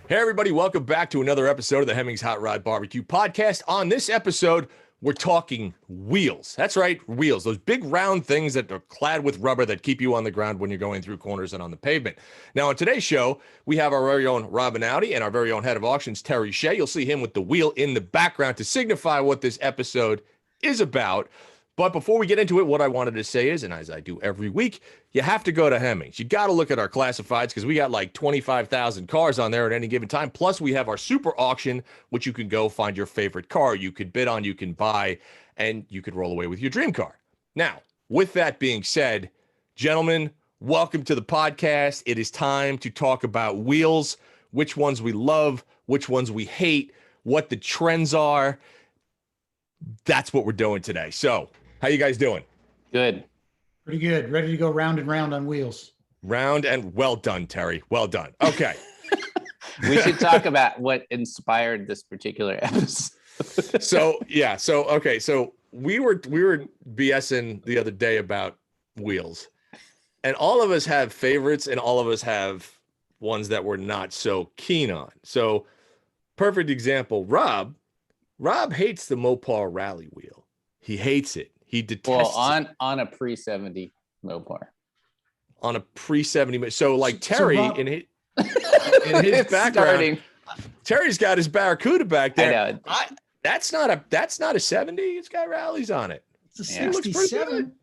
Hey, everybody, welcome back to another episode of the Hemmings Hot Rod Barbecue Podcast. On this episode, we're talking wheels. That's right, wheels. Those big round things that are clad with rubber that keep you on the ground when you're going through corners and on the pavement. Now, on today's show, we have our very own Rob Einaudi and our very own head of auctions, Terry Shea. You'll see him with the wheel in the background to signify what this episode is about. But before we get into it, what I wanted to say is, and as I do every week, you have to go to Hemmings. You got to look at our classifieds because we got like 25,000 cars on there at any given time. Plus, we have our super auction, which you can go find your favorite car. You could bid on, you can buy, and you could roll away with your dream car. Now, with that being said, gentlemen, welcome to the podcast. It is time to talk about wheels, which ones we love, which ones we hate, what the trends are. That's what we're doing today. So, how you guys doing? Good. Pretty good. Ready to go round and round on wheels. Round and well done, Terry. Well done. Okay. We should talk about what inspired this particular episode. So we were BSing the other day about wheels. And all of us have favorites and all of us have ones that we're not so keen on. So, perfect example, Rob hates the Mopar rally wheel. He hates it. He detests on a pre-70 Mopar. On a pre-70. So like Terry Rob, in his background, Terry's got his Barracuda back there. I know. That's not a 70. It's got rallies on it. It's a 67.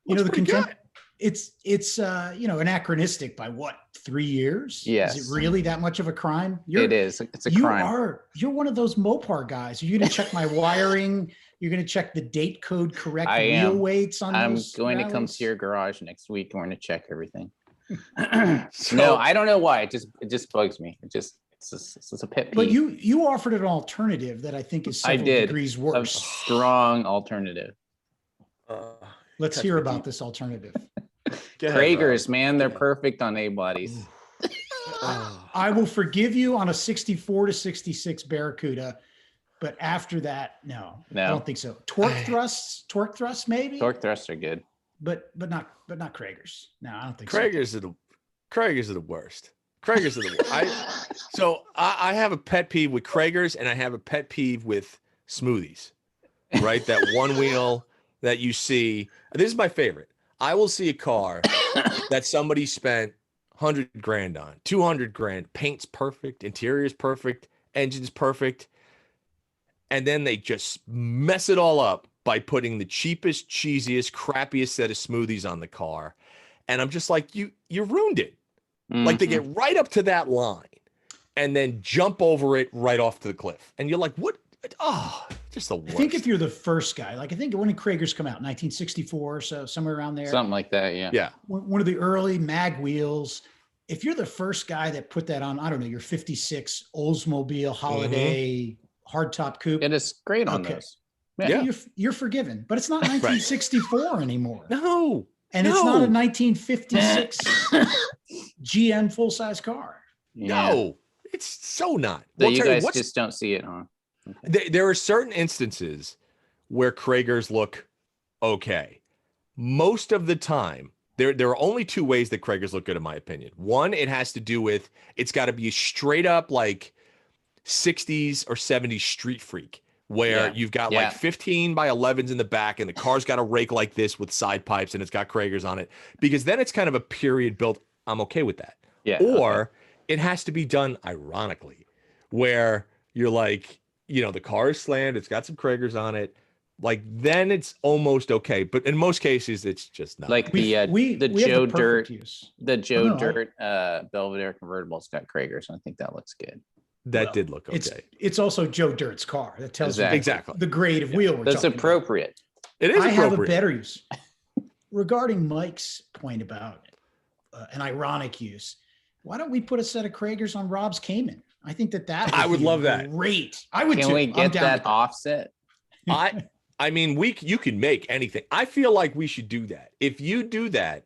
You know, the contempt. It's anachronistic by what, 3 years? Yes. Is it really that much of a crime? It is. It's a crime. You're one of those Mopar guys. Are you going to check my wiring? You're going to check the date code correct wheel weights on those I'm going rallies? to come to your garage next week. We're going to check everything. No, I don't know why. It just bugs me. It's a pet peeve. But you offered an alternative that I think is several degrees worse. A strong alternative. Let's hear about this alternative. Cragars, man, they're perfect on A bodies. I will forgive you on a 64 to 66 Barracuda, but after that, no, I don't think so. Torque thrusts, maybe. Torque thrusts are good, but not Cragars. No, I don't think Cragars so. Cragars are the worst. Cragars are the worst. I have a pet peeve with Cragars and I have a pet peeve with smoothies. Right, that one wheel that you see. This is my favorite. I will see a car that somebody spent $100,000 on, $200,000, paint's perfect, interior's perfect, engine's perfect, and then they just mess it all up by putting the cheapest, cheesiest, crappiest set of smoothies on the car. And I'm just like, you ruined it. Mm-hmm. Like they get right up to that line and then jump over it right off to the cliff. And you're like, what? Oh, just the worst. I think if you're the first guy, like I think when did Cragars come out? 1964, so somewhere around there. Something like that, yeah. Yeah. One of the early mag wheels. If you're the first guy that put that on, I don't know, your 56 Oldsmobile Holiday hardtop coupe. It is great on those. Yeah. You're forgiven, but it's not 1964 anymore. No. And it's not a 1956 GM full-size car. Yeah. No, it's so not. So you guys just don't see it, huh? Okay. There are certain instances where Cragars look okay. Most of the time, there are only two ways that Cragars look good, in my opinion. One, it has to do with it's got to be straight up like 60s or 70s street freak, where you've got like 15 by 11s in the back, and the car's got a rake like this with side pipes, and it's got Cragars on it. Because then it's kind of a period built. I'm okay with that. Yeah. Or it has to be done ironically, where you're like, the car is slammed, it's got some Cragars on it. Like then it's almost okay, but in most cases it's just not. Like the Joe Dirt Belvedere convertible's got Cragars, and I think that looks good. That did look okay. It's also Joe Dirt's car. That tells you exactly the grade of wheel. That's appropriate. It is. I have a better use regarding Mike's point about an ironic use. Why don't we put a set of Cragars on Rob's Cayman? I think that I would love that. Great. I would. Can we get that offset? I mean, you can make anything. I feel like we should do that. If you do that,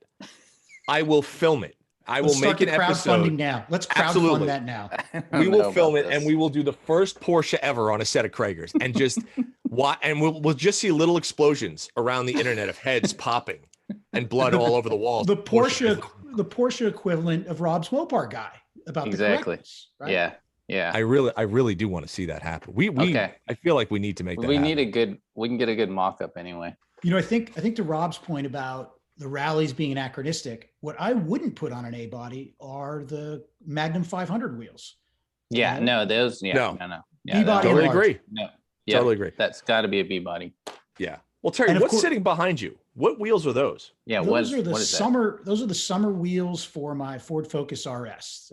I will film it. I will make an episode. Crowdfunding now. Let's crowdfund that now. We will film it, and we will do the first Porsche ever on a set of Cragars, and just and we'll just see little explosions around the internet of heads popping and blood all over the walls. The Porsche equivalent of Rob's Mopar guy about the correctness, right? Yeah. Yeah. I really do want to see that happen. I feel like we need to make that happen. We can get a good mock-up anyway. I think to Rob's point about the rallies being anachronistic, what I wouldn't put on an A body are the Magnum 500 wheels. Yeah, no. Yeah, B body. Totally agree. No. Yeah, totally agree. That's got to be a B body. Yeah. Well, Terry, what's sitting behind you? What wheels are those? Yeah, those are the summer wheels for my Ford Focus RS.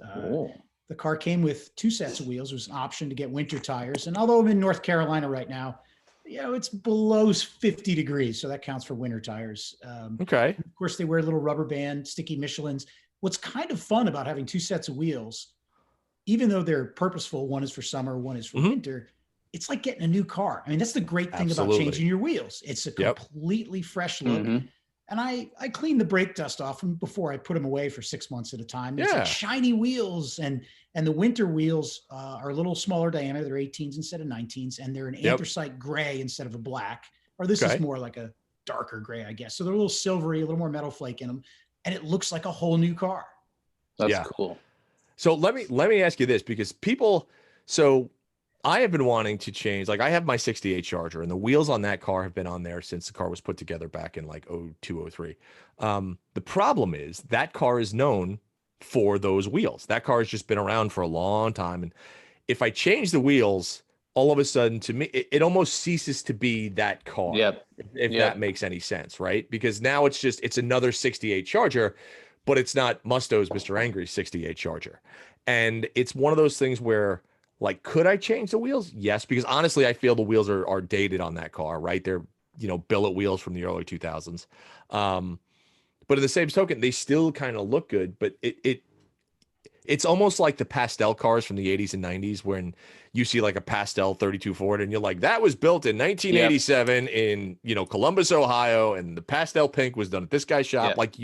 The car came with 2 sets of wheels. It was an option to get winter tires. And although I'm in North Carolina right now, it's below 50 degrees. So that counts for winter tires. Okay. Of course, they wear a little rubber band, sticky Michelins. What's kind of fun about having 2 sets of wheels, even though they're purposeful, one is for summer, one is for winter, it's like getting a new car. I mean, that's the great thing about changing your wheels. It's a completely fresh look. And I clean the brake dust off them before I put them away for 6 months at a time. It's like shiny wheels, and the winter wheels are a little smaller diameter. They're 18s instead of 19s, and they're an anthracite gray instead of a black. Or this is more like a darker gray, I guess. So they're a little silvery, a little more metal flake in them, and it looks like a whole new car. That's cool. So let me ask you this, because I have been wanting to change. Like, I have my 68 Charger, and the wheels on that car have been on there since the car was put together back in like 02, 03. The problem is that car is known for those wheels. That car has just been around for a long time. And if I change the wheels, all of a sudden, to me, it almost ceases to be that car. If that makes any sense, right? Because now it's another 68 Charger, but it's not Musto's Mr. Angry's 68 Charger. And it's one of those things where, like, could I change the wheels? Yes, because honestly, I feel the wheels are dated on that car, right? They're, billet wheels from the early 2000s. But in the same token, they still kind of look good, but it's almost like the pastel cars from the 80s and 90s, when you see like a pastel 32 Ford and you're like, that was built in 1987 in, Columbus, Ohio, and the pastel pink was done at this guy's shop. Like,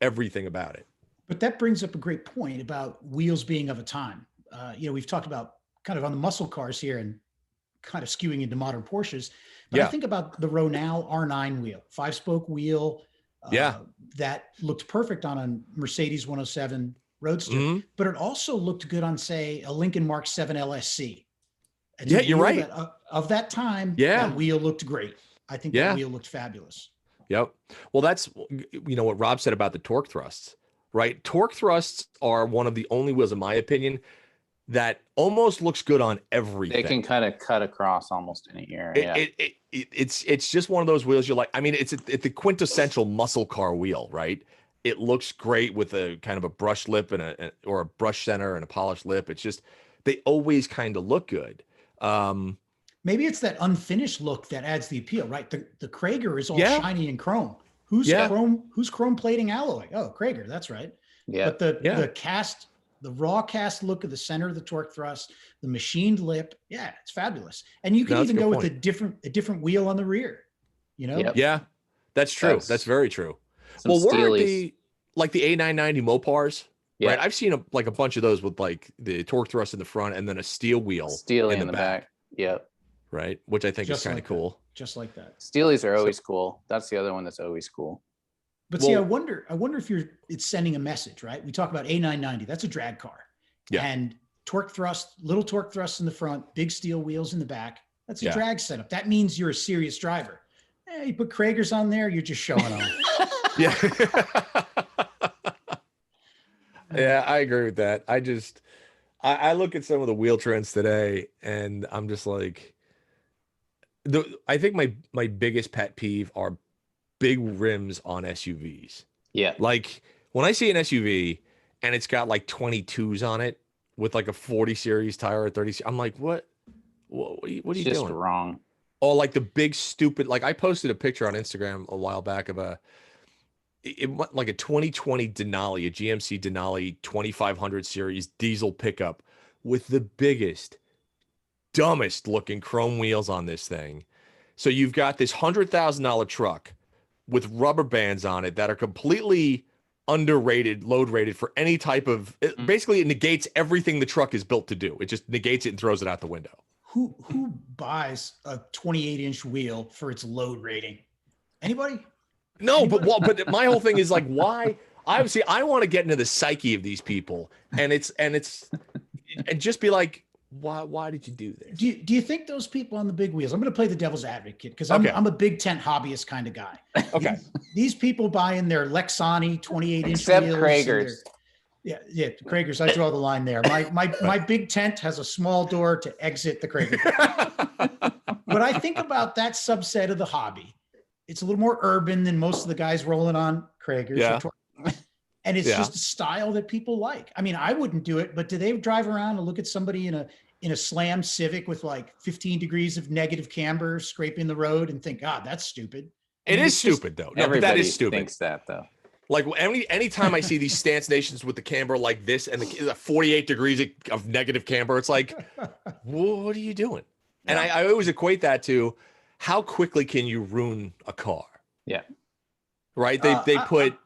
everything about it. But that brings up a great point about wheels being of a time. We've talked about kind of on the muscle cars here and kind of skewing into modern Porsches. But I think about the Ronal R9 wheel, 5-spoke wheel. That looked perfect on a Mercedes 107 Roadster, but it also looked good on, say, a Lincoln Mark 7 LSC. And you're right. Of that time, that wheel looked great. I think that wheel looked fabulous. Yep. Well, that's, what Rob said about the torque thrusts, right? Torque thrusts are one of the only wheels, in my opinion, that almost looks good on everything. They can kind of cut across almost any area. It's just one of those wheels. You're like, I mean, it's the quintessential muscle car wheel, right? It looks great with a kind of a brush lip and or a brush center and a polished lip. It's just, they always kind of look good. Maybe it's that unfinished look that adds the appeal, right? The Cragar is all shiny and chrome. Who's chrome plating alloy? Oh, Cragar, that's right. Yeah. But the raw cast look of the center of the torque thrust, the machined lip, it's fabulous. And you can even go with a different wheel on the rear, Yeah, that's true. That's very true. Well, what are the A990 Mopars? Yeah. Right. I've seen a bunch of those with like the torque thrust in the front and then a steel wheel in the back. Yep. Right. Which I think is kind of cool. Just like that. Steelies are always cool. That's the other one that's always cool. But see, I wonder if it's sending a message, right? We talk about A990. That's a drag car. Yeah. And little torque thrust in the front, big steel wheels in the back. That's a drag setup. That means you're a serious driver. You put Cragars on there, you're just showing off. Yeah. Yeah, I agree with that. I look at some of the wheel trends today and I'm just like, I think my biggest pet peeve are big rims on SUVs. Yeah. Like when I see an SUV and it's got like 22s on it with like a 40 series tire or 30, I'm like, what are you doing? Just wrong. Oh, like the big stupid, like I posted a picture on Instagram a while back of like a 2020 Denali, a GMC Denali 2500 series diesel pickup with the biggest, dumbest looking chrome wheels on this thing. So you've got this $100,000 truck with rubber bands on it that are completely underrated, load rated for any type of, basically it negates everything the truck is built to do. It just negates it and throws it out the window. Who buys a 28-inch wheel for its load rating? Anybody? No, but my whole thing is like, why? Obviously, I want to get into the psyche of these people, and it's and just be like, why did you do this? Do you think those people on the big wheels? I'm going to play the devil's advocate because Okay. I'm a big tent hobbyist kind of guy. Okay. These people buying their Lexani 28-inch Except wheels. Cragars. Yeah, Cragars. I draw the line there. My big tent has a small door to exit the Cragar. But I think about that subset of the hobby. It's a little more urban than most of the guys rolling on Cragars. Yeah. And it's just a style that people like. I mean, I wouldn't do it, but do they drive around and look at somebody in a Slam Civic with like 15 degrees of negative camber scraping the road and think, God, that's stupid? It is stupid though. No, but that is stupid. Thinks that though. Like anytime I see these stance nations with the camber like this and the 48 degrees of negative camber, it's like, what are you doing? And I always equate that to how quickly can you ruin a car? Yeah. Right. They put.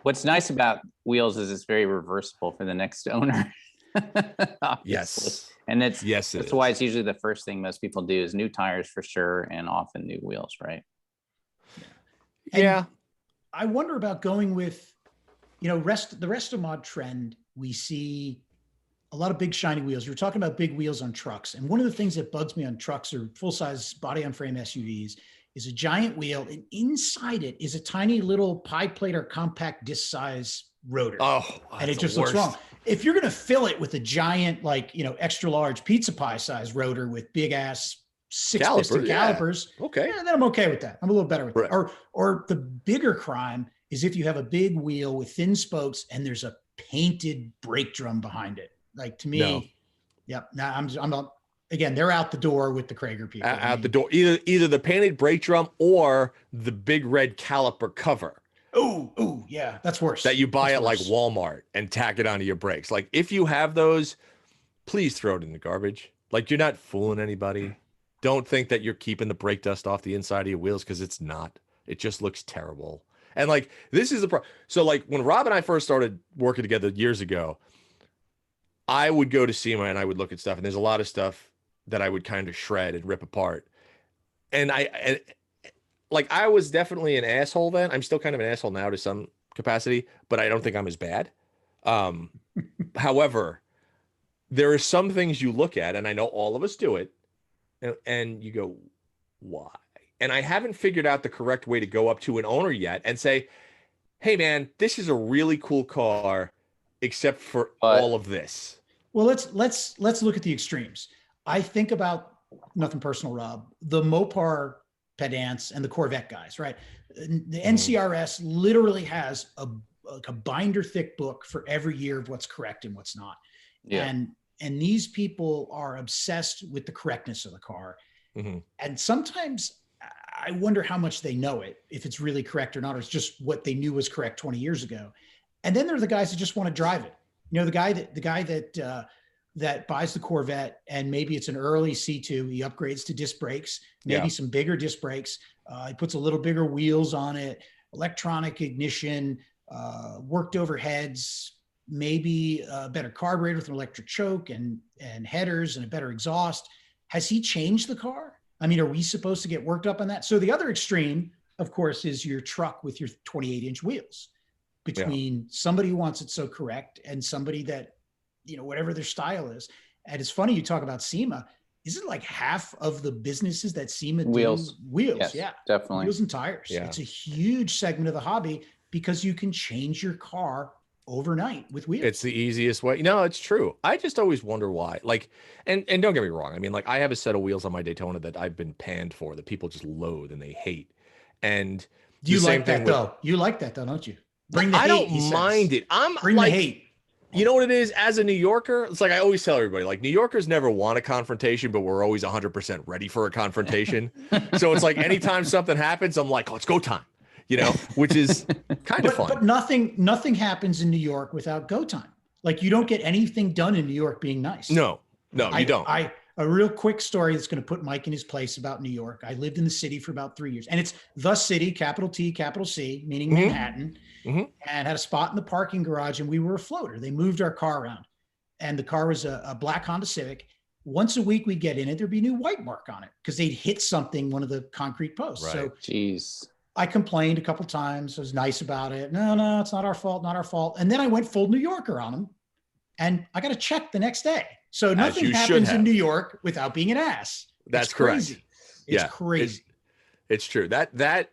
What's nice about wheels is it's very reversible for the next owner. Yes. And that's why it's usually the first thing most people do is new tires for sure, and often new wheels, right? Yeah. And I wonder about going with, the resto mod trend. We see a lot of big shiny wheels. You're talking about big wheels on trucks. And one of the things that bugs me on trucks or full-size body on frame SUVs is a giant wheel, and inside it is a tiny little pie plate or compact disc size rotor. Oh, and it just looks wrong. If you're going to fill it with a giant, extra large pizza pie size rotor with big ass 6-piston calipers, okay, then I'm okay with that. I'm a little better with that. Or the bigger crime is if you have a big wheel with thin spokes and there's a painted brake drum behind it. Like, to me, I'm not. Again, they're out the door with the Cragar people. Out the door, either the painted brake drum or the big red caliper cover. Oh, yeah, that's worse. That you buy at like Walmart and tack it onto your brakes. Like, if you have those, please throw it in the garbage. Like, you're not fooling anybody. Don't think that you're keeping the brake dust off the inside of your wheels, because it's not. It just looks terrible. And like, this is the problem. So like, when Rob and I first started working together years ago, I would go to SEMA and I would look at stuff, and there's a lot of stuff that I would kind of shred and rip apart. And I was definitely an asshole then. I'm still kind of an asshole now to some capacity, but I don't think I'm as bad. However, there are some things you look at, and I know all of us do it, and you go, why? And I haven't figured out the correct way to go up to an owner yet and say, hey man, this is a really cool car, except for all of this. Well, let's look at the extremes. I think about, nothing personal, Rob, the Mopar pedants and the Corvette guys, right? The NCRS literally has a binder thick book for every year of what's correct and what's not. Yeah. And these people are obsessed with the correctness of the car. Mm-hmm. And sometimes I wonder how much they know it, if it's really correct or not, or it's just what they knew was correct 20 years ago. And then there are the guys that just want to drive it. The guy that buys the Corvette, and maybe it's an early C2, he upgrades to disc brakes, maybe some bigger disc brakes. He puts a little bigger wheels on it, electronic ignition, worked overheads, maybe a better carburetor with an electric choke and headers and a better exhaust. Has he changed the car? I mean, are we supposed to get worked up on that? So the other extreme, of course, is your truck with your 28-inch wheels, between somebody who wants it so correct and somebody that, whatever their style is. And it's funny you talk about SEMA. Isn't like half of the businesses that SEMA do wheels? Yes, yeah, definitely. Wheels and tires. Yeah. It's a huge segment of the hobby because you can change your car overnight with wheels. It's the easiest way. No, it's true. I just always wonder why. Like, and don't get me wrong. I mean, like, I have a set of wheels on my Daytona that I've been panned for, that people just loathe and they hate. And do you like that though? You like that though, don't you? Bring the hate. I don't mind it. Bring the hate. You know what it is? As a New Yorker, it's like I always tell everybody, like, New Yorkers never want a confrontation, but we're always 100% ready for a confrontation. So it's like anytime something happens, I'm like, oh, it's go time, which is kind of fun. But nothing happens in New York without go time. Like, you don't get anything done in New York being nice. No, you don't. A real quick story that's going to put Mike in his place about New York. I lived in the city for about 3 years, and it's the city, capital T, capital C, meaning Manhattan, and had a spot in the parking garage, and we were a floater. They moved our car around, and the car was a black Honda Civic. Once a week we'd get in it, there'd be a new white mark on it because they'd hit something, one of the concrete posts. Right. So jeez. I complained a couple of times. I was nice about it. No, it's not our fault, not our fault. And then I went full New Yorker on them. and I got to check the next day. So As nothing you should happens in have. New York without being an ass. That's It's correct. crazy. It's Yeah, crazy. It's true. That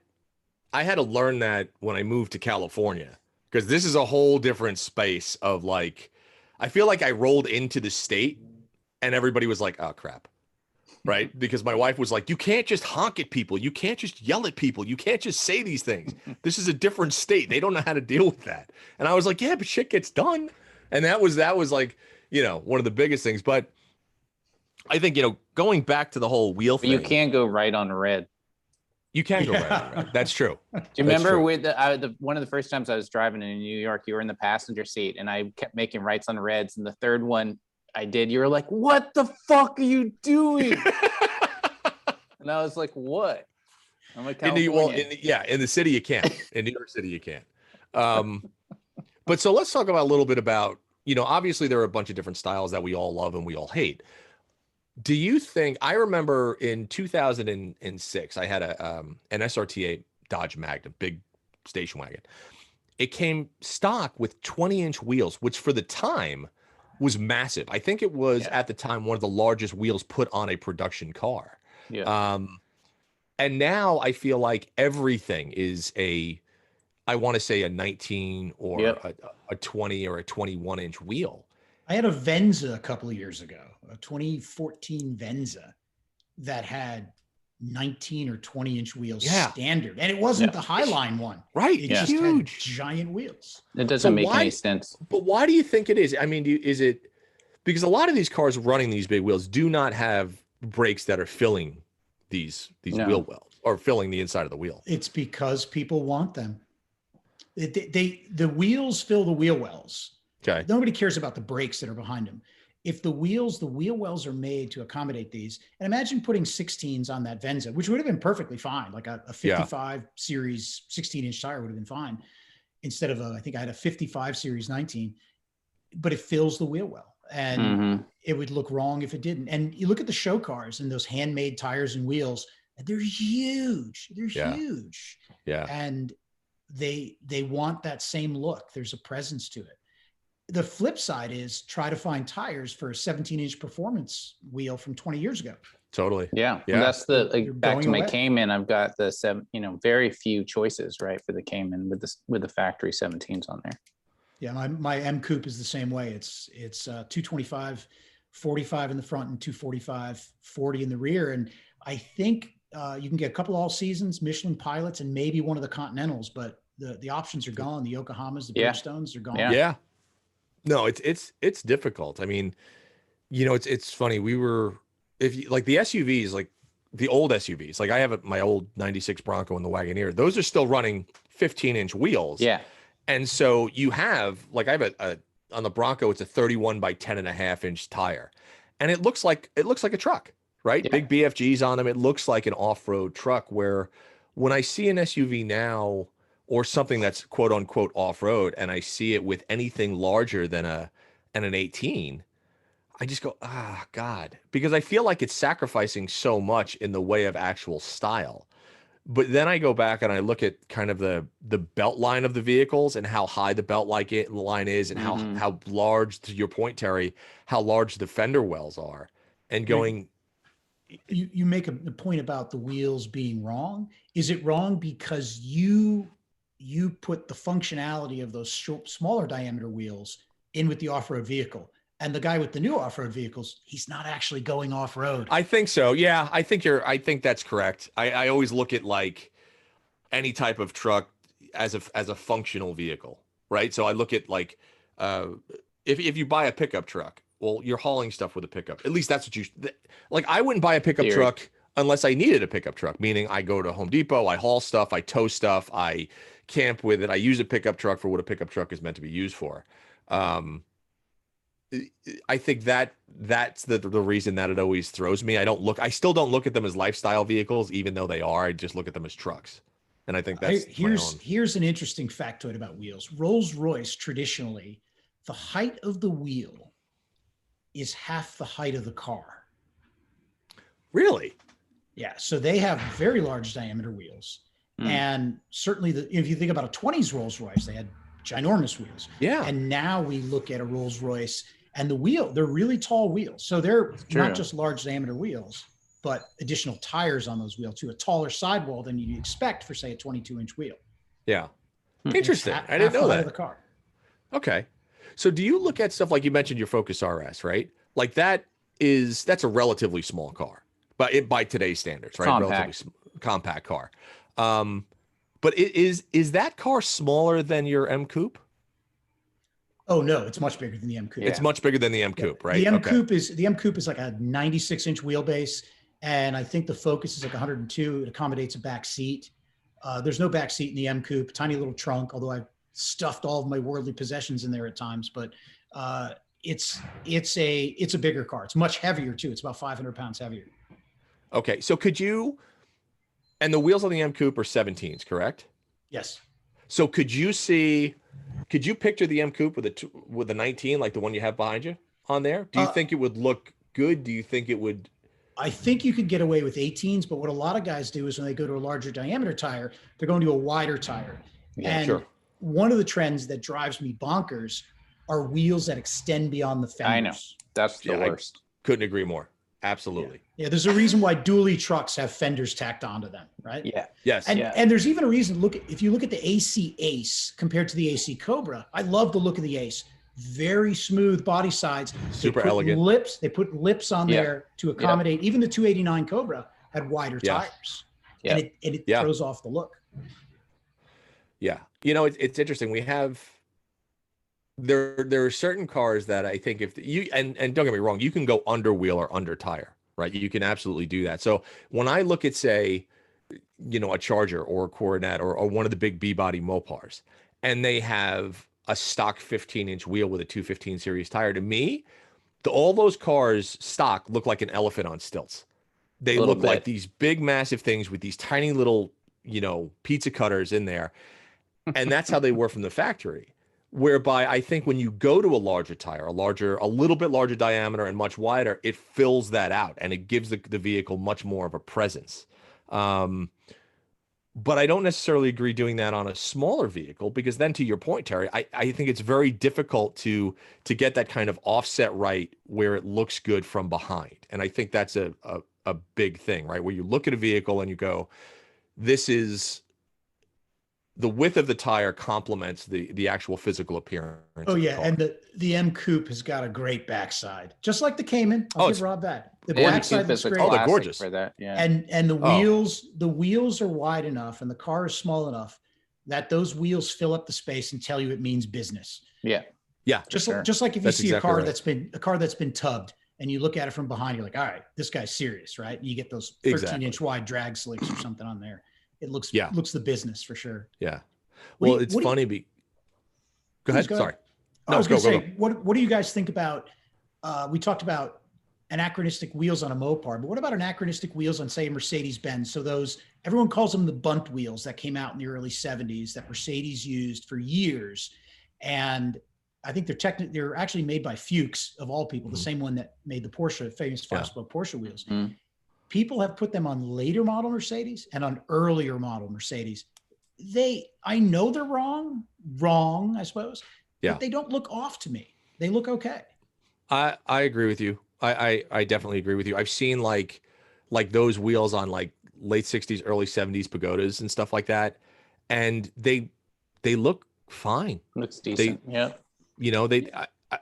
I had to learn that when I moved to California, because this is a whole different space of like, I feel like I rolled into the state and everybody was like, oh crap. Right. Because my wife was like, you can't just honk at people. You can't just yell at people. You can't just say these things. This is a different state. They don't know how to deal with that. And I was like, yeah, but shit gets done. And that was like, you know, one of the biggest things. But I think, you know, going back to the whole wheel But thing. you can go right on red. You can go right on red. That's true. Do you remember with one of the first times I was driving in New York, you were in the passenger seat and I kept making rights on reds. And the third one I did, you were like, what the fuck are you doing? And I was like, what? I'm like, in the city you can't. In New York City you can't. But so let's talk about a little bit about, you know, obviously there are a bunch of different styles that we all love and we all hate. Do you think, I remember in 2006, I had an SRT8 Dodge Magnum, big station wagon. It came stock with 20-inch wheels, which for the time was massive. I think it was at the time one of the largest wheels put on a production car. Yeah. And now I feel like everything is I want to say a 19 or a 20 or a 21-inch wheel. I had a Venza a couple of years ago, a 2014 Venza that had 19 or 20-inch wheels standard. And it wasn't the Highline one. Right. It just had giant wheels. It doesn't make any sense. But why do you think it is? I mean, is it because a lot of these cars running these big wheels do not have brakes that are filling these wheel wells or filling the inside of the wheel? It's because people want them. The wheels fill the wheel wells. Okay. Nobody cares about the brakes that are behind them. If the wheel wells are made to accommodate these, and imagine putting 16s on that Venza, which would have been perfectly fine. Like a 55 series 16-inch tire would have been fine instead of I think I had a 55 series 19, but it fills the wheel well. And it would look wrong if it didn't. And you look at the show cars and those handmade tires and wheels, and they're huge. They're huge. Yeah. And they want that same look. There's a presence to it. The flip side is try to find tires for a 17-inch performance wheel from 20 years ago. Totally. Yeah. Well, that's back to my Cayman. I've got the very few choices, right, for the Cayman with the factory 17s on there. Yeah, my M Coupe is the same way. It's 225, 45 in the front and 245, 40 in the rear. And I think you can get a couple all seasons, Michelin pilots, and maybe one of the Continentals, but the options are gone. The Yokohamas, the Bridgestones are gone. Yeah. No, it's difficult. I mean, you know, it's funny. If you like the SUVs, like the old SUVs, like I have my old 96 Bronco and the Wagoneer, those are still running 15-inch wheels. Yeah. And so you have, like I have on the Bronco, it's a 31 by 10.5-inch tire. And it looks like a truck, right? Yeah. Big BFGs on them. It looks like an off-road truck, where when I see an SUV now or something that's quote unquote off-road and I see it with anything larger than an 18, I just go, God, because I feel like it's sacrificing so much in the way of actual style. But then I go back and I look at kind of the belt line of the vehicles and how high the belt line is and how large, to your point, Terry, how large the fender wells are, and going. You make a point about the wheels being wrong. Is it wrong because you put the functionality of those smaller diameter wheels in with the off-road vehicle, and the guy with the new off-road vehicles, he's not actually going off-road? I think so. Yeah, I think that's correct. I always look at like any type of truck as a functional vehicle, right? So I look at like if you buy a pickup truck, well, you're hauling stuff with a pickup. At least that's what like. I wouldn't buy a pickup truck unless I needed a pickup truck, meaning I go to Home Depot, I haul stuff, I tow stuff, I camp with it. I use a pickup truck for what a pickup truck is meant to be used for. I think that's the reason that it always throws me. I still don't look at them as lifestyle vehicles, even though they are. I just look at them as trucks. And I think that's here's an interesting factoid about wheels. Rolls-Royce, traditionally, the height of the wheel is half the height of the car. Really? Yeah. So they have very large diameter wheels. And certainly if you think about a 20s Rolls-Royce, they had ginormous wheels. Yeah. And now we look at a Rolls Royce and the wheel, they're really tall wheels. So they're not just large diameter wheels, but additional tires on those wheels to a taller sidewall than you'd expect for, say, a 22-inch wheel. Yeah. Interesting. I didn't know that. Of the car. Okay. So do you look at stuff like you mentioned your Focus RS, right? Like that's a relatively small car, but by today's standards, right? Compact. Relatively compact car. But is that car smaller than your M Coupe? Oh no, it's much bigger than the M Coupe. It's much bigger than the M Coupe, right? The M Coupe is like a 96-inch wheelbase, and I think the Focus is like 102. It accommodates a back seat. There's no back seat in the M Coupe. Tiny little trunk, although I've stuffed all of my worldly possessions in there at times. But it's a bigger car. It's much heavier too. It's about 500 pounds heavier. Okay, so and the wheels on the M Coupe are 17s, correct? Yes. So could you picture the M Coupe with a 19, like the one you have behind you on there? Do you think it would look good? Do you think it would? I think you could get away with 18s, but what a lot of guys do is when they go to a larger diameter tire, they're going to a wider tire. Yeah, and sure. One of the trends that drives me bonkers are wheels that extend beyond the fenders. I know. That's the worst. Couldn't agree more. Absolutely. Yeah, there's a reason why dually trucks have fenders tacked onto them, right? Yeah. Yes. And there's even a reason. If you look at the AC Ace compared to the AC Cobra, I love the look of the Ace. Very smooth body sides. Super elegant. They put lips on there to accommodate. Even the 289 Cobra had wider tires. Yeah. And it throws off the look. Yeah. It's interesting. We have there are certain cars that I think if you and don't get me wrong, you can go under wheel or under tire, right? You can absolutely do that. So when I look at, say, a Charger or a Coronet or one of the big B-body Mopars, and they have a stock 15-inch wheel with a 215 series tire, to me, all those cars stock look like an elephant on stilts. They look like these big, massive things with these tiny little, pizza cutters in there. And that's how they were from the factory. Whereby I think when you go to a larger tire, a little bit larger diameter and much wider, it fills that out and it gives the vehicle much more of a presence. But I don't necessarily agree doing that on a smaller vehicle, because then, to your point, Terry, I think it's very difficult to get that kind of offset right where it looks good from behind. And I think that's a big thing, right? Where you look at a vehicle and you go, this is the width of the tire complements the actual physical appearance. Oh yeah, and the M Coupe has got a great backside, just like the Cayman. I'll give Rob that. The backside looks great. Oh, they're gorgeous for that. Yeah, and the wheels are wide enough, and the car is small enough that those wheels fill up the space and tell you it means business. Yeah, yeah. Just like if you see a car that's been tubbed, and you look at it from behind, you're like, all right, this guy's serious, right? And you get those 13-inch wide drag slicks or something on there. It looks the business for sure. Yeah. Well, it's funny. Go ahead. Sorry. No, I was going to say, what do you guys think about? We talked about anachronistic wheels on a Mopar, but what about anachronistic wheels on, say, a Mercedes-Benz? So everyone calls them the bunt wheels that came out in the early 70s that Mercedes used for years, and I think they're actually made by Fuchs of all people, the same one that made the famous 5-spoke Porsche wheels. Mm. People have put them on later model Mercedes and on earlier model Mercedes. I know they're wrong, I suppose. Yeah. But they don't look off to me. They look okay. I agree with you. I definitely agree with you. I've seen like those wheels on like late 60s, early 70s Pagodas and stuff like that. And they look fine. Looks decent.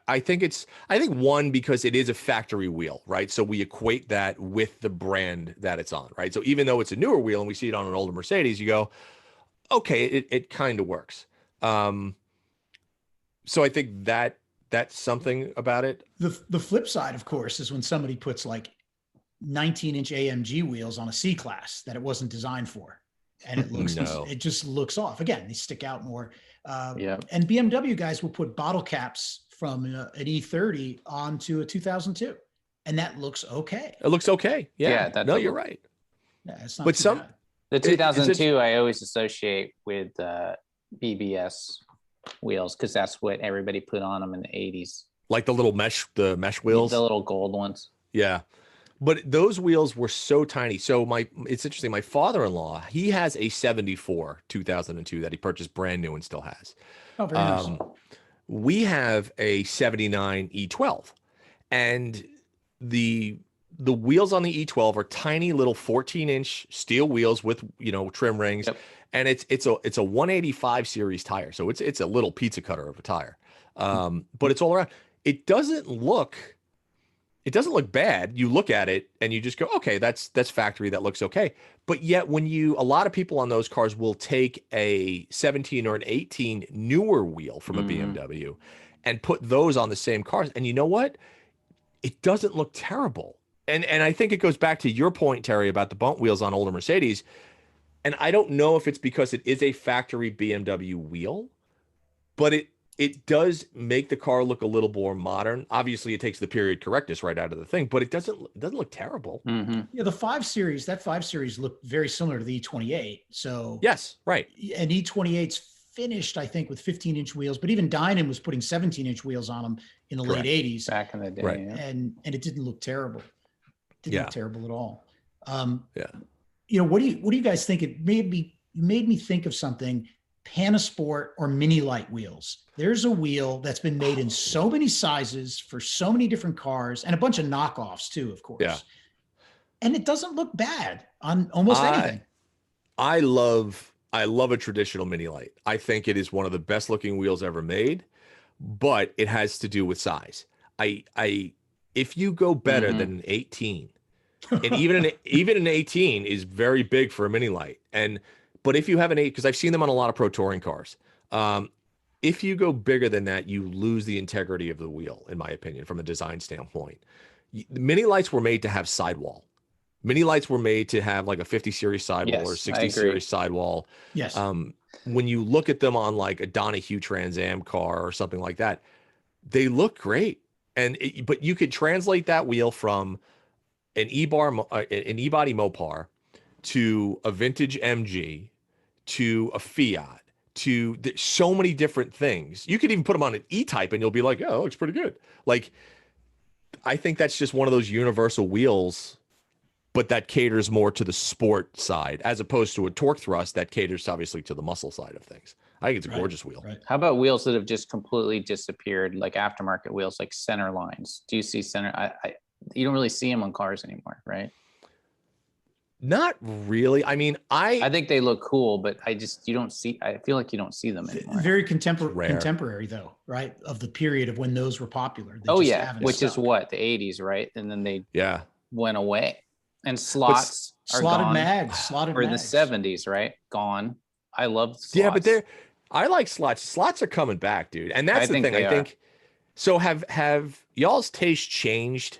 I think one, because it is a factory wheel, right? So we equate that with the brand that it's on, right? So even though it's a newer wheel and we see it on an older Mercedes, you go, okay, it kind of works. So I think that's something about it. The flip side, of course, is when somebody puts like 19-inch AMG wheels on a C-Class that it wasn't designed for. And it just looks off. Again, they stick out more. And BMW guys will put bottle caps from an E30 onto a 2002, and that looks okay. It looks okay. Yeah. You're right. Yeah, it's not. But bad. The 2002 I always associate with BBS wheels, because that's what everybody put on them in the 80s. Like the mesh wheels, the little gold ones. Yeah. But those wheels were so tiny. So it's interesting. My father-in-law, he has a 74 2002 that he purchased brand new and still has. Oh, very nice. We have a 79 E12, and the wheels on the E12 are tiny little 14-inch steel wheels with, trim rings. Yep. And it's a 185 series tire. So it's a little pizza cutter of a tire. But it's all around. It doesn't look bad. You look at it and you just go, okay, that's factory. That looks okay. But yet a lot of people on those cars will take a 17 or an 18 newer wheel from a BMW and put those on the same cars. And you know what? It doesn't look terrible. And I think it goes back to your point, Terry, about the bump wheels on older Mercedes. And I don't know if it's because it is a factory BMW wheel, but it does make the car look a little more modern. Obviously, it takes the period correctness right out of the thing, but it doesn't look terrible. Yeah, the 5 Series, that 5 Series looked very similar to the E28. So yes, right. And E28's finished, I think, with 15-inch wheels, but even Dynan was putting 17-inch wheels on them in the late 80s. Back in the day, right. Yeah. And it didn't look terrible. Didn't look terrible at all. Yeah. What do you guys think? You made me think of something. Panasport or Mini Light wheels. There's a wheel that's been made in so many sizes for so many different cars and a bunch of knockoffs too, of course. Yeah. And it doesn't look bad on almost anything. I love a traditional Mini Light. I think it is one of the best looking wheels ever made, but it has to do with size. If you go better than an 18, and even an 18 is very big for a Mini Light. But if you have an 8, because I've seen them on a lot of Pro Touring cars, if you go bigger than that, you lose the integrity of the wheel, in my opinion, from a design standpoint. Mini Lights were made to have sidewall. Mini Lights were made to have like a 50 series sidewall or 60 series sidewall. Yes. When you look at them on like a Donahue Trans Am car or something like that, they look great. But you could translate that wheel from an E-body Mopar to a vintage MG to a Fiat to so many different things. You could even put them on an E-Type and you'll be like, oh, it looks pretty good. Like, I think that's just one of those universal wheels, but that caters more to the sport side as opposed to a torque thrust that caters obviously to the muscle side of things. I think it's a gorgeous wheel. Right. How about wheels that have just completely disappeared, like aftermarket wheels, like center lines? Do you see center? You don't really see them on cars anymore, right? Not really. I mean, I think they look cool, but I feel like you don't see them anymore. Very contemporary though, right? Of the period of when those were popular. Which is what, the 80s, right? And then they went away. And slots are slotted gone. mags, or the 70s, right? Gone. I love slots. Yeah, but I like slots. Slots are coming back, dude. And that's the thing. I think so. Have y'all's taste changed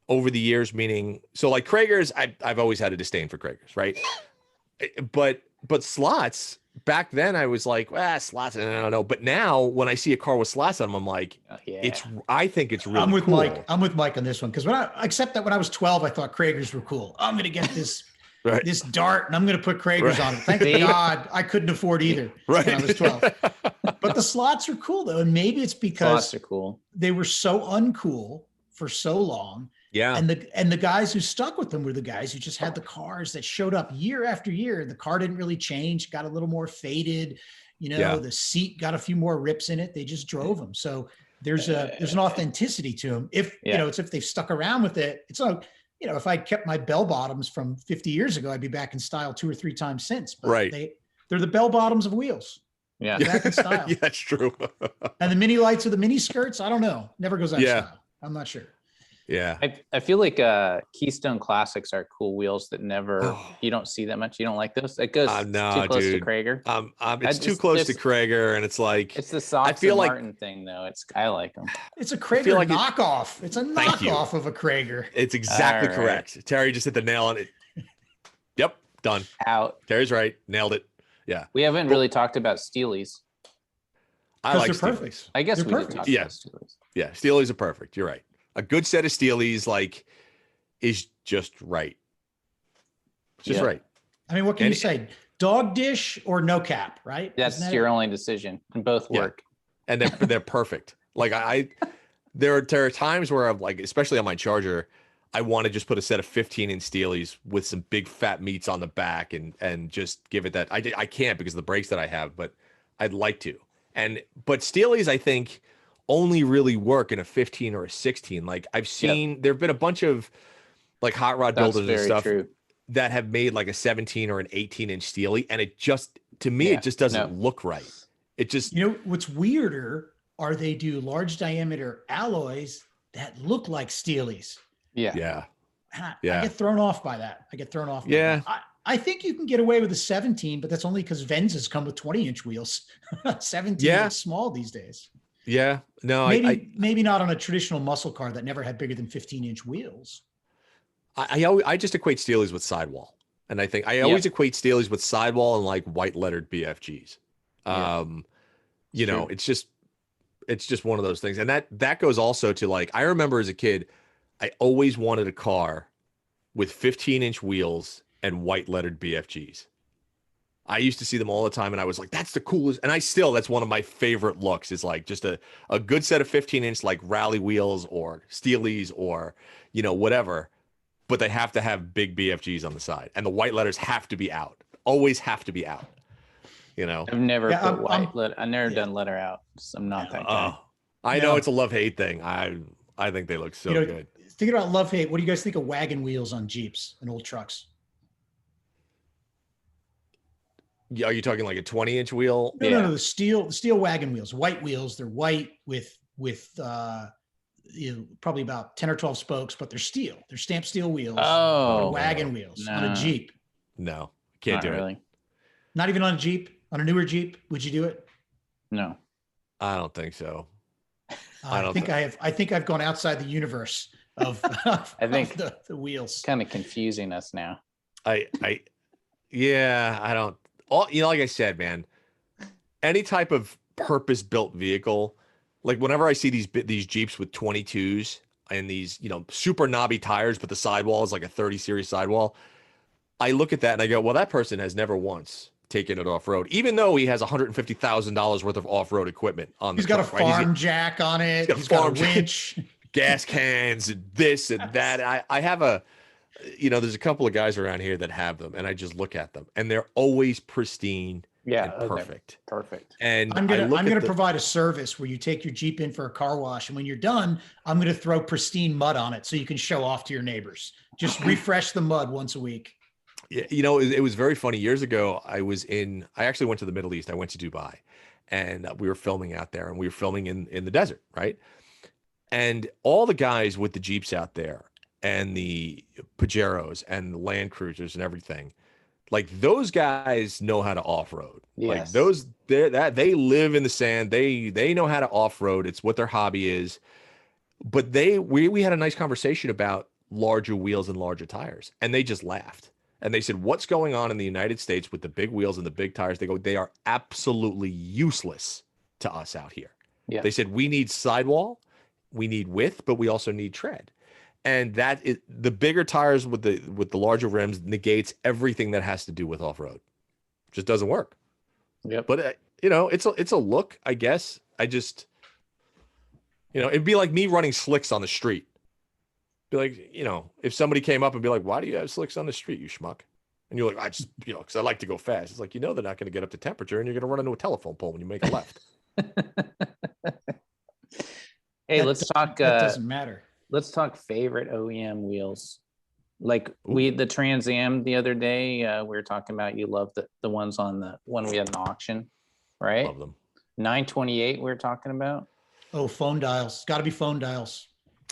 over the years? Meaning, so like Cragars, I've always had a disdain for Cragars, right? But slots back then, I was like, slots, I don't know. But now when I see a car with slots on them, I'm like, I think it's really cool. Mike. I'm with Mike on this one because when I was 12, I thought Cragars were cool. I'm going to get this. Right. This Dart, and I'm going to put Cragars on it. Thank God I couldn't afford either when I was 12. But the slots are cool though, and maybe it's because slots are cool. They were so uncool for so long. Yeah. And the guys who stuck with them were the guys who just had the cars that showed up year after year. The car didn't really change, got a little more faded. The seat got a few more rips in it. They just drove them. So there's an authenticity to them. It's if they've stuck around with it. It's like, if I kept my bell bottoms from 50 years ago, I'd be back in style 2 or 3 times since. But they're the bell bottoms of wheels. Yeah. Back in style. Yeah, that's true. And the Mini Lights or the mini skirts, I don't know. Never goes out of style. I'm not sure. Yeah. I feel like Keystone Classics are cool wheels that never you don't see that much. You don't like those? It goes too close to Cragar. It's too close to Cragar, and it's like it's the Sox and Martin thing though. I like them. It's a Cragar knockoff. It's a knockoff of a Cragar. It's exactly correct. Terry just hit the nail on it. Yep, done. Out. Terry's right. Nailed it. Yeah. We haven't really talked about Steelies. I like they're Steelies. Perfect. I guess they're we perfect. did talk about Steelies. Yeah, Steelies are perfect. You're right. A good set of Steelies is just right. Just right. I mean, what can you say? Dog dish or no cap, right? That's your only decision, and both work. And they're perfect. Like there are times where I'm like, especially on my Charger, I want to just put a set of 15-inch Steelies with some big fat meats on the back and just give it that. I can't because of the brakes that I have, but I'd like to. But Steelies, I think, only really work in a 15 or a 16. Like I've seen, there've been a bunch of like hot rod builders and stuff that have made like a 17 or an 18-inch Steely, and it just, to me, it just doesn't look right. It just, you know, what's weirder are they do large diameter alloys that look like Steelies. Yeah. I get thrown off by that. By Yeah. that. I think you can get away with a 17, but that's only because Venzas come with 20-inch wheels. 17 looks small these days. Yeah. No, maybe not on a traditional muscle car that never had bigger than 15-inch wheels. I just equate Steelies with sidewall. And I think I always equate Steelies with sidewall and like white lettered BFGs. You know, it's just one of those things. And that goes also to like, I remember as a kid, I always wanted a car with 15-inch wheels and white lettered BFGs. I used to see them all the time and I was like, that's the coolest. And that's one of my favorite looks is like just a good set of 15-inch like rally wheels or Steelies or, you know, whatever. But they have to have big BFGs on the side and the white letters have to be out. Always have to be out. You know, I've never put white letter. I've never done letter out. So I'm not that guy. I know it's a love-hate thing. I think they look so good. Thinking about love-hate, what do you guys think of wagon wheels on Jeeps and old trucks? Are you talking like a 20-inch wheel? No, the steel wagon wheels, white wheels. They're white with probably about 10 or 12 spokes, but they're steel. They're stamped steel wheels. Oh, wagon wheels on a Jeep. No, can't do it. Not even on a Jeep. On a newer Jeep, would you do it? No, I don't think so. I think I've gone outside the universe of I think the wheels. Kind of confusing us now. I don't. You know, like I said, man, any type of purpose-built vehicle, like whenever I see these Jeeps with 22s and these, you know, super knobby tires, but the sidewall is like a 30 series sidewall, I look at that and I go, well, that person has never once taken it off-road, even though he has $150,000 worth of off-road equipment on the He's got a farm jack on it. He's got a winch, gas cans, and this and that. I have you know, there's a couple of guys around here that have them, and I just look at them, and they're always pristine and perfect. Perfect. And I'm gonna provide a service where you take your Jeep in for a car wash, and when you're done, I'm gonna throw pristine mud on it so you can show off to your neighbors. Just refresh the mud once a week. Yeah, you know, it was very funny. Years ago, I actually went to the Middle East. I went to Dubai, and we were filming out there, and we were filming in the desert, right? And all the guys with the Jeeps out there, and the Pajeros and the Land Cruisers and everything, like those guys know how to off-road. Yes. Like they live in the sand. They know how to off-road. It's what their hobby is. But we had a nice conversation about larger wheels and larger tires, and they just laughed. And they said, what's going on in the United States with the big wheels and the big tires? They go, they are absolutely useless to us out here. Yeah. They said, we need sidewall, we need width, but we also need tread. And that is the bigger tires with the larger rims negates everything that has to do with off-road. Just doesn't work. Yep. But you know, it's a look, I guess. I just, you know, it'd be like me running slicks on the street. Be like, you know, if somebody came up and be like, why do you have slicks on the street, you schmuck? And you're like, I just, you know, because I like to go fast. It's like, you know, they're not going to get up to temperature and you're going to run into a telephone pole when you make a left. Hey, let's talk. That doesn't matter. Let's talk favorite OEM wheels. Like the Trans Am the other day, we were talking about you love the ones on the one we had an auction, right? Love them. 928 we were talking about. Oh, phone dials. Got to be phone dials.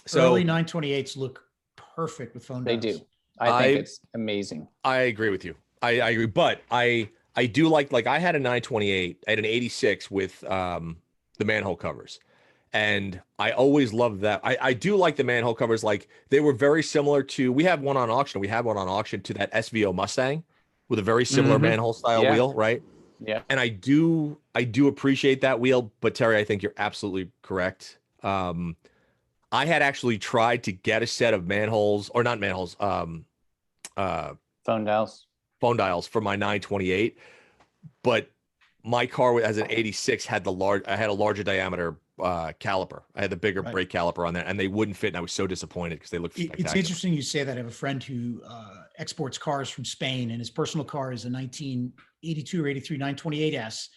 So early 928s look perfect with phone dials. They do. I think it's amazing. I agree with you. I agree, but I do like I had a 928, I had an 86 with the manhole covers. And I always loved that. I do like the manhole covers. Like they were very similar to, we have one on auction. We had one on auction to that SVO Mustang with a very similar manhole style wheel, right? Yeah. And I do appreciate that wheel, but Terry, I think you're absolutely correct. I had actually tried to get a set of manholes, or not manholes, phone dials for my 928, but my car as an 86 had I had a larger diameter caliper. I had the bigger brake caliper on there, and they wouldn't fit, and I was so disappointed because they looked spectacular. It's interesting you say that. I have a friend who exports cars from Spain, and his personal car is a 1982 or 83 928S.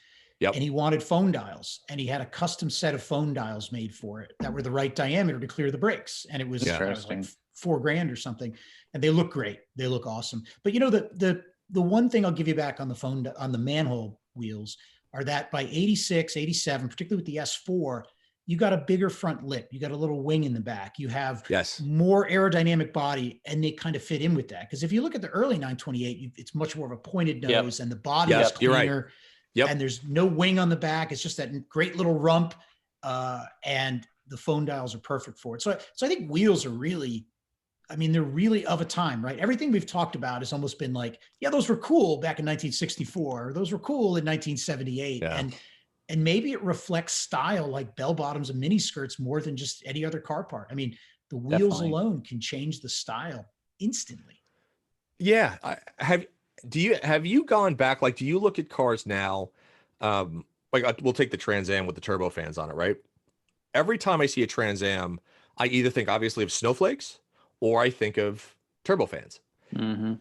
Yep. And he wanted phone dials, and he had a custom set of phone dials made for it that were the right diameter to clear the brakes. And it was like $4,000 or something. And they look great. They look awesome. But you know, the one thing I'll give you back on the manhole wheels are that by 86, 87, particularly with the S4, you got a bigger front lip. You got a little wing in the back. You have more aerodynamic body, and they kind of fit in with that. Because if you look at the early 928, it's much more of a pointed nose, and the body is cleaner. You're right. Yep. And there's no wing on the back. It's just that great little rump. And the phone dials are perfect for it. So I think wheels are really, I mean, they're really of a time, right? Everything we've talked about has almost been like, yeah, those were cool back in 1964. Those were cool in 1978. Yeah. And maybe it reflects style, like bell bottoms and mini skirts, more than just any other car part. I mean, the wheels alone can change the style instantly. Yeah. Have you gone back? Like, do you look at cars now? We'll take the Trans Am with the turbo fans on it, right? Every time I see a Trans Am, I either think obviously of snowflakes or I think of turbo fans. Mm-hmm.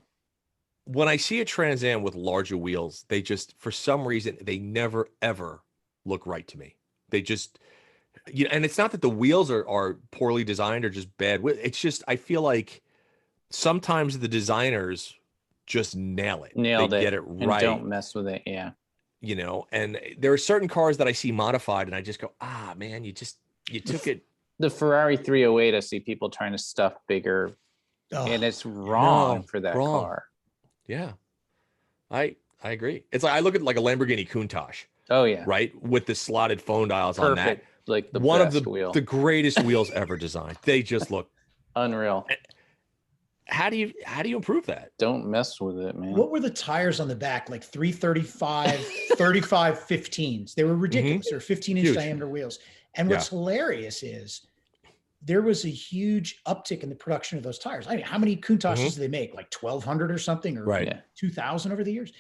When I see a Trans Am with larger wheels, they just, for some reason, they never, ever look right to me. They just, and it's not that the wheels are poorly designed or just bad. It's just, I feel like sometimes the designers just nail it. They get it right. And don't mess with it. Yeah. You know, and there are certain cars that I see modified and I just go, man, you took it. The Ferrari 308, I see people trying to stuff bigger, and it's wrong for that car. Yeah. I agree. It's like, I look at like a Lamborghini Countach. Oh yeah. Right. With the slotted phone dials on that. Like one of the greatest wheels ever designed. They just look unreal. How do you improve that? Don't mess with it, man. What were the tires on the back? Like 335, 35 15s. They were ridiculous. They're 15-inch diameter wheels. And what's hilarious is there was a huge uptick in the production of those tires. I mean, how many Countaches do they make? Like 1,200 or something, or 2,000 over the years?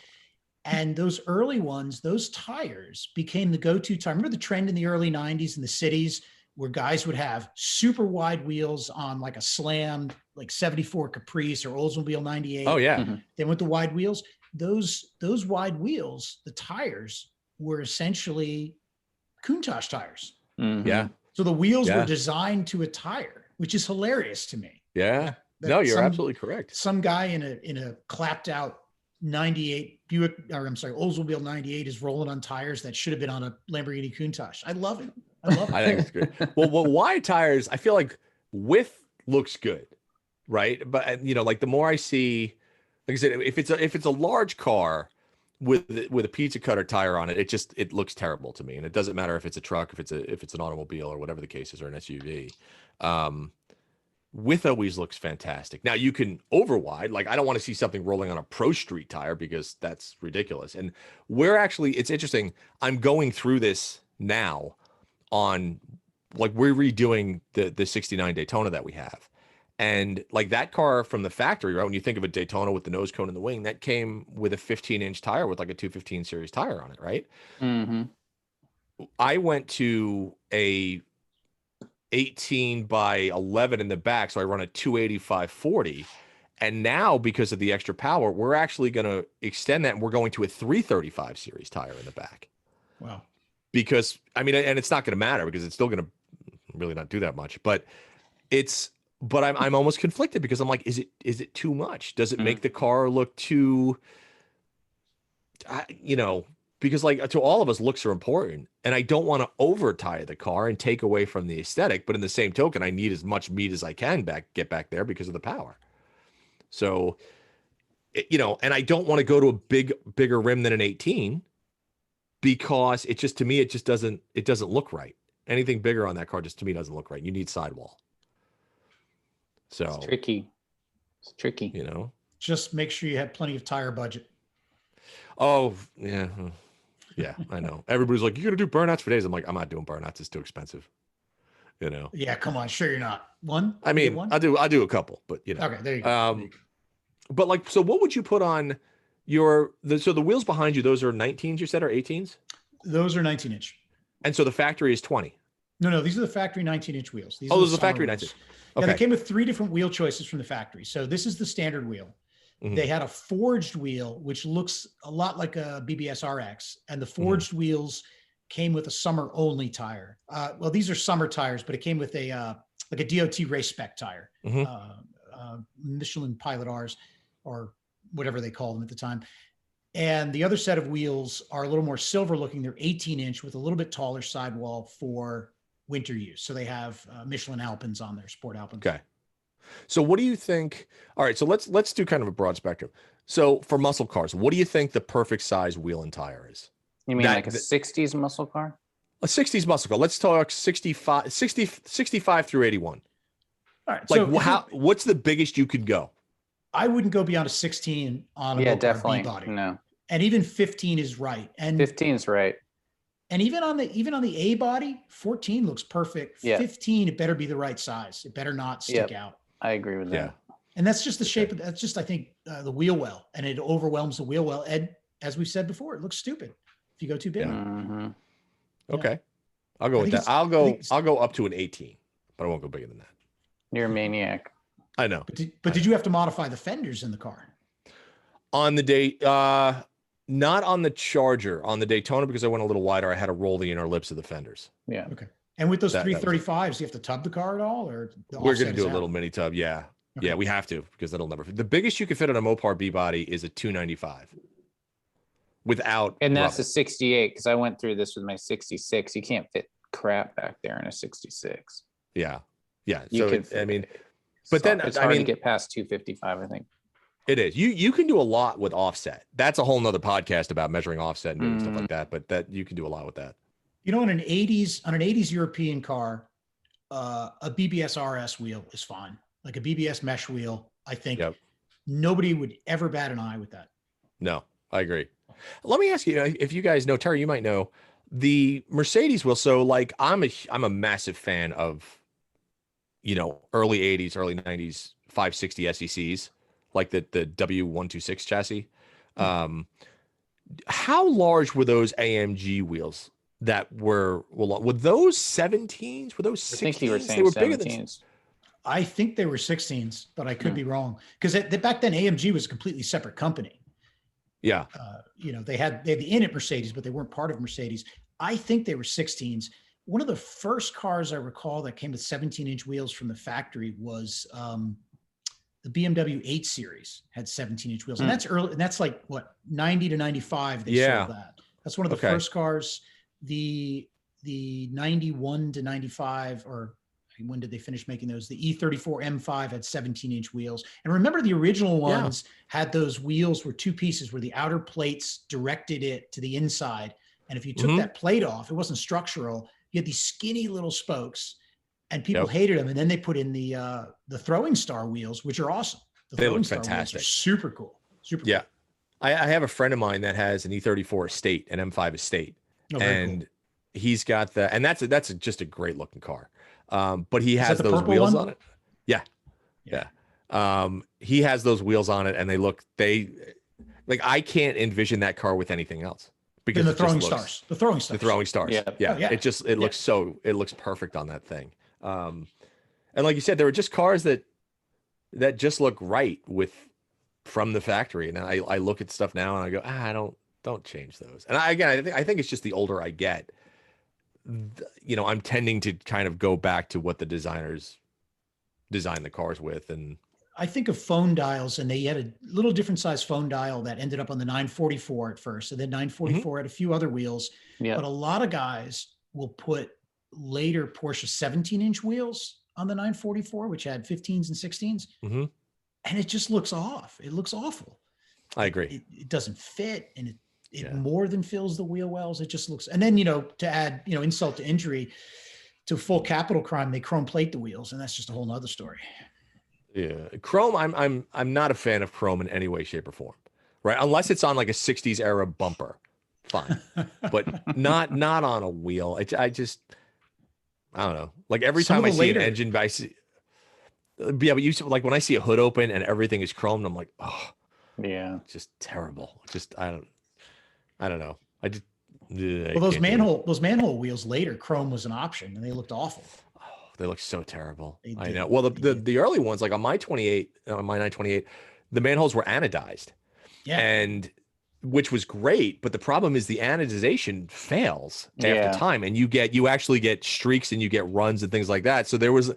And those early ones, those tires became the go-to tire. Remember the trend in the early 90s in the cities where guys would have super wide wheels on like a Slam, like 74 Caprice or Oldsmobile 98. Oh yeah. Then with the wide wheels, those wide wheels, the tires were essentially Countach tires. Yeah. So the wheels were designed to a tire, which is hilarious to me. Yeah. No, you're absolutely correct. Some guy in a clapped out 98 Buick, or I'm sorry, Oldsmobile 98 is rolling on tires that should have been on a Lamborghini Countach. I love it. I think it's good. Well, wide tires, I feel like width looks good, right? But like the more I see, like I said, if it's a large car with a pizza cutter tire on it, it looks terrible to me. And it doesn't matter if it's a truck, if it's an automobile or whatever the case is, or an SUV. Width always looks fantastic. Now you can over wide, like I don't want to see something rolling on a Pro Street tire because that's ridiculous. And it's interesting. I'm going through this now on, like, we're redoing the 69 Daytona that we have. And like that car from the factory, right? When you think of a Daytona with the nose cone and the wing, that came with a 15-inch tire with like a 215 series tire on it, right? Mm-hmm. I went to a 18 by 11 in the back, so I run a 285/40. And now, because of the extra power, we're actually going to extend that, and we're going to a 335 series tire in the back. Wow. Because and it's not going to matter because it's still going to really not do that much, but I'm almost conflicted because I'm like, is it too much? Does it make the car look too, because like to all of us, looks are important, and I don't want to over tire the car and take away from the aesthetic, but in the same token, I need as much meat as I can get back there because of the power. So, and I don't want to go to a bigger rim than an 18 because to me, it doesn't look right. Anything bigger on that car just to me doesn't look right. You need sidewall. So it's tricky. Just make sure you have plenty of tire budget. Oh yeah. Yeah, I know. Everybody's like, you're going to do burnouts for days. I'm like, I'm not doing burnouts. It's too expensive. Yeah, come on. Sure you're not. One? I mean, I'll do a couple, but Okay, there you go. But like, so what would you put on so the wheels behind you, those are 19s you said, or 18s? Those are 19-inch. And so the factory is 20. No, these are the factory 19-inch wheels. These Oh, are those are the summer factory wheels. 19. Yeah, Okay. they came with 3 different wheel choices from the factory. So this is the standard wheel. They had a forged wheel, which looks a lot like a BBS RX, and the forged wheels came with a summer only tire. Well, these are summer tires, but it came with a like a DOT race spec tire, Michelin Pilot R's, or whatever they called them at the time. And the other set of wheels are a little more silver looking. They're 18-inch with a little bit taller sidewall for winter use. So they have Michelin Alpines on there, Sport Alpines. Okay. So what do you think? All right, so let's do kind of a broad spectrum. So for muscle cars, what do you think the perfect size wheel and tire is? You mean like a 60s muscle car? A 60s muscle car. Let's talk 65 through 81. All right. Like So what's the biggest you could go? I wouldn't go beyond a 16 on a Mopar definitely. B-body. No. And even 15 is right. And 15 is right. And even on the A body, 14 looks perfect. Yeah. 15, it better be the right size. It better not stick out. I agree with that. Yeah. And that's just the shape of that's just, I think, the wheel well, and it overwhelms the wheel well. And as we've said before, it looks stupid if you go too big. Mm-hmm. Okay. I'll go with that. I'll go up to an 18, but I won't go bigger than that. You're a maniac. I know. But did you have to modify the fenders in the car? On the day, not on the Charger, on the Daytona, because I went a little wider, I had to roll the inner lips of the fenders. Yeah. Okay. And with those That 335s, do you have to tub the car at all, or we're going to do a little mini tub? Yeah. Okay. Yeah, we have to, because that'll never fit. The biggest you can fit on a Mopar B body is a 295 without. And that's rubber. a 68, because I went through this with my 66. You can't fit crap back there in a 66. Yeah. Yeah. You So I mean, but then it's hard to get past 255, I think. It is. You can do a lot with offset. That's a whole nother podcast about measuring offset and doing stuff like that. But that you can do a lot with that. You know, on an 80s European car, a BBS RS wheel is fine. Like a BBS mesh wheel, I think nobody would ever bat an eye with that. No, I agree. Let me ask you, if you guys know, Terry, you might know the Mercedes wheel. So like I'm a massive fan of, early 80s, early 90s 560 SECs, like the W126 chassis. How large were those AMG wheels that were those 17s? Were those 16s? I think you were saying they were 17s. bigger than. I think they were 16s, but I could be wrong, because back then AMG was a completely separate company. Yeah. They had the Init Mercedes, but they weren't part of Mercedes. I think they were 16s. One of the first cars I recall that came with 17-inch wheels from the factory was the BMW 8 Series had 17-inch wheels, and that's early. And that's like what 90 to 95. They sold that. That's one of the first cars. The 91 to 95, or when did they finish making those? The E34 M5 had 17-inch wheels. And remember, the original ones had those wheels were two pieces where the outer plates directed it to the inside. And if you took that plate off, it wasn't structural. You had these skinny little spokes, and people hated them. And then they put in the throwing star wheels, which are awesome. They look fantastic. Super cool. Super cool. I have a friend of mine that has an E34 Estate, an M5 Estate. And he's got and that's just a great looking car. But he has those wheels on it. Yeah. He has those wheels on it, and they like, I can't envision that car with anything else, because the throwing stars. Yeah. It looks perfect on that thing. And like you said, there were just cars that just look right from the factory. And I look at stuff now and I go, don't change those. And I think it's just the older I get, I'm tending to kind of go back to what the designers designed the cars with. And I think of phone dials, and they had a little different size phone dial that ended up on the 944 at first. And then 944 had a few other wheels, but a lot of guys will put later Porsche 17-inch wheels on the 944, which had 15s and 16s. And it just looks off. It looks awful. I agree. It doesn't fit, and it more than fills the wheel wells. It just looks, and then, to add, insult to injury, to full capital crime, they chrome plate the wheels, and that's just a whole nother story. Yeah. Chrome. I'm not a fan of chrome in any way, shape, or form, right? Unless it's on like a 60s era bumper, fine. But not on a wheel. I don't know. Like every time I see an engine, but like when I see a hood open and everything is chromed, I'm like, oh, yeah, just terrible. Just I don't know. Yeah, Well, those manhole wheels later, chrome was an option, and they looked awful. Oh, they look so terrible. They I did. know. Well, They did. the early ones, like on my 28, on my 928, the manholes were anodized, Yeah. and which was great. But the problem is the anodization fails after Yeah. time, and you actually get streaks and you get runs and things like that. So it was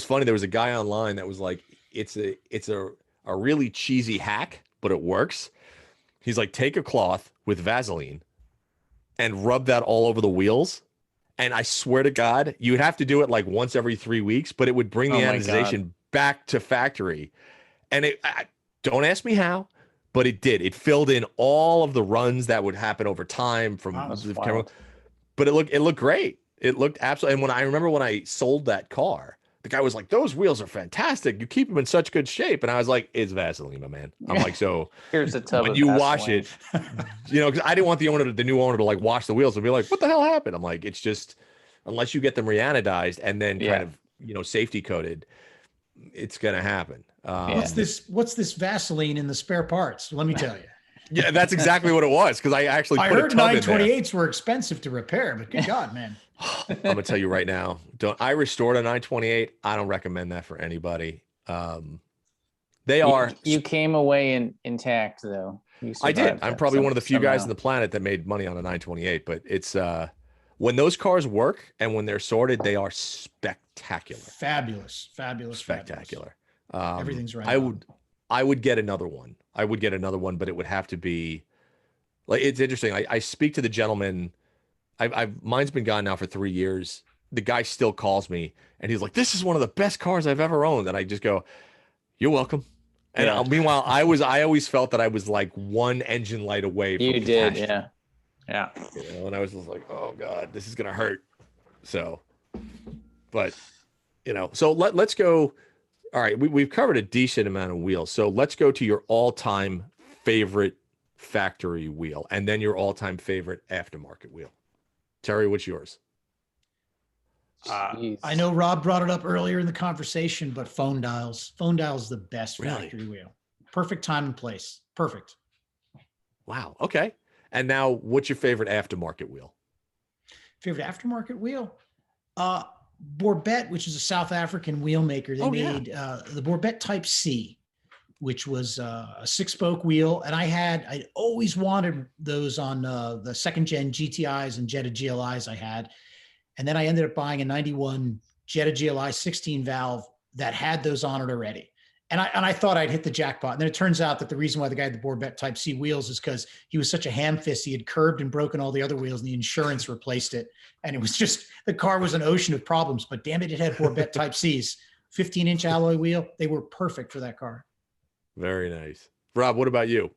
funny. There was a guy online that was like, it's a really cheesy hack, but it works. He's like, take a cloth with Vaseline and rub that all over the wheels. And I swear to God, you would have to do it like once every 3 weeks, but it would bring the Oh my God. anodization back to factory. And don't ask me how, but it did. It filled in all of the runs that would happen over time from Wow, that's the wild. camera. But it looked great. It looked absolutely. And I remember when I sold that car, the guy was like, "Those wheels are fantastic. You keep them in such good shape." And I was like, "It's Vaseline, my man." I'm like, so Here's a tub when of you wash Vaseline. it, because I didn't want the new owner to like wash the wheels and be like, "What the hell happened?" I'm like, it's just unless you get them reanodized and then Yeah. kind of safety coated, it's gonna happen. What's this Vaseline in the spare parts? Let me tell you. Yeah, that's exactly what it was because I actually I put heard a tub in there. 928s were expensive to repair, but good God, man. I'm gonna tell you right now. I restored a 928. I don't recommend that for anybody. They are. You came away intact though. You I did. survived I'm that probably one of the few guys somehow. on the planet that made money on a 928. But it's when those cars work and when they're sorted, they are spectacular. Fabulous. Spectacular. Everything's right. I would get another one. But it would have to be like, it's interesting. I speak to the gentleman. Mine's been gone now for 3 years. The guy still calls me and he's like, "This is one of the best cars I've ever owned." And I just go, "You're welcome." And Yeah. meanwhile, I always felt that I was like one engine light away from You did, catastrophe. yeah. And I was just like, "Oh God, this is gonna hurt." So, but so let's go. All right, we've covered a decent amount of wheels. So let's go to your all-time favorite factory wheel, and then your all-time favorite aftermarket wheel. Terry, what's yours? Jeez. I know Rob brought it up earlier in the conversation, but phone dials. Phone dials is the best Really? factory wheel. Perfect time and place. Perfect. Wow. Okay. And now, what's your favorite aftermarket wheel? Favorite aftermarket wheel? Borbette, which is a South African wheel maker. They made the Borbette Type C, which was a 6-spoke wheel. And I always wanted those on the second gen GTIs and Jetta GLIs I had. And then I ended up buying a 91 Jetta GLI 16 valve that had those on it already. And I thought I'd hit the jackpot. And then it turns out that the reason why the guy had the Borbette Type C wheels is because he was such a ham fist. He had curbed and broken all the other wheels and the insurance replaced it. And it was just, the car was an ocean of problems, but damn it, it had Borbette Type Cs, 15-inch alloy wheel. They were perfect for that car. Very nice. Rob, what about you?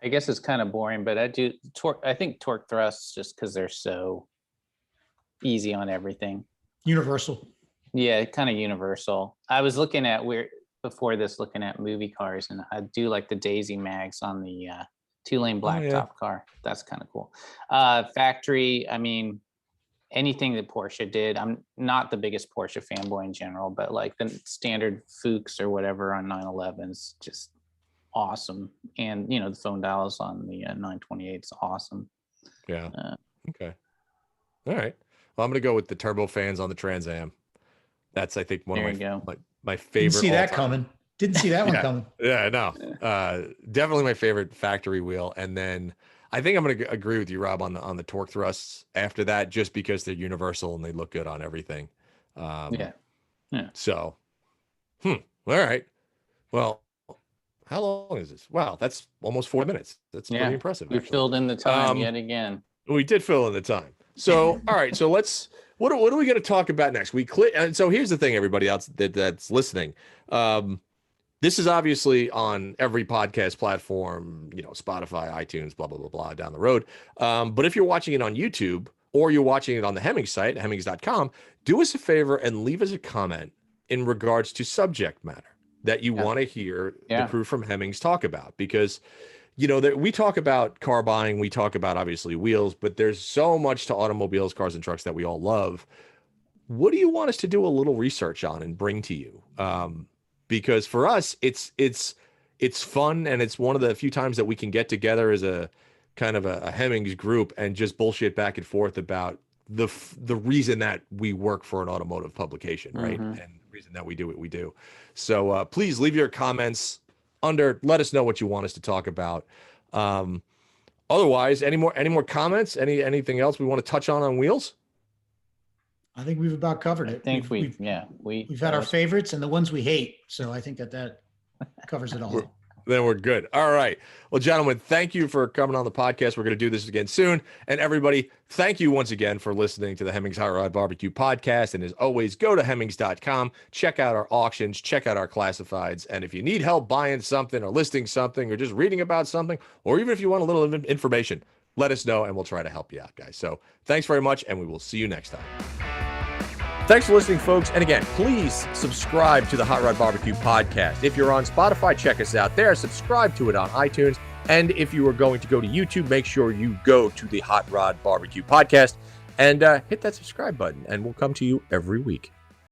I guess it's kind of boring, but I think torque thrusts just because they're so easy on everything. Universal. Yeah, kind of universal. I was looking at before movie cars, and I do like the Daisy mags on the 2-lane blacktop car. That's kind of cool. Factory, I mean, anything that Porsche did. I'm not the biggest Porsche fanboy in general, but like the standard Fuchs or whatever on 911s, just awesome. And the phone dials on the 928 is awesome. Yeah. Okay. All right. Well, I'm gonna go with the turbo fans on the Trans Am. That's, I think, one of my favorite. Didn't see that coming. Didn't see that one coming. Yeah, no. Definitely my favorite factory wheel. And then I think I'm going to agree with you, Rob, on the torque thrusts after that, just because they're universal and they look good on everything. Yeah. So, all right. Well, how long is this? Wow, that's almost 4 minutes. That's pretty impressive. We filled in the time yet again. We did fill in the time. So, all right. So what are we going to talk about next? And so here's the thing, everybody else that's listening. This is obviously on every podcast platform, Spotify, iTunes, blah, blah, blah, blah, down the road. But if you're watching it on YouTube or you're watching it on the Hemmings site, hemmings.com, do us a favor and leave us a comment in regards to subject matter that you want to hear the crew from Hemmings talk about, because we talk about car buying, we talk about obviously wheels, but there's so much to automobiles, cars, and trucks that we all love. What do you want us to do a little research on and bring to you? Because for us, it's fun, and it's one of the few times that we can get together as a kind of a Hemmings group and just bullshit back and forth about the reason that we work for an automotive publication, right? And the reason that we do what we do. So please leave your comments under. Let us know what you want us to talk about. Otherwise, any more comments? Anything else we want to touch on wheels? I think we've about covered it. I think we've had our favorites and the ones we hate. So I think that covers it all. Then we're good. All right. Well, gentlemen, thank you for coming on the podcast. We're going to do this again soon. And everybody, thank you once again for listening to the Hemmings Hot Rod Barbecue podcast. And as always, go to Hemmings.com, check out our auctions, check out our classifieds. And if you need help buying something or listing something or just reading about something, or even if you want a little information, let us know and we'll try to help you out, guys. So thanks very much, and we will see you next time. Thanks for listening, folks. And again, please subscribe to the Hot Rod Barbecue podcast. If you're on Spotify, check us out there. Subscribe to it on iTunes. And if you are going to go to YouTube, make sure you go to the Hot Rod Barbecue podcast and hit that subscribe button. And we'll come to you every week.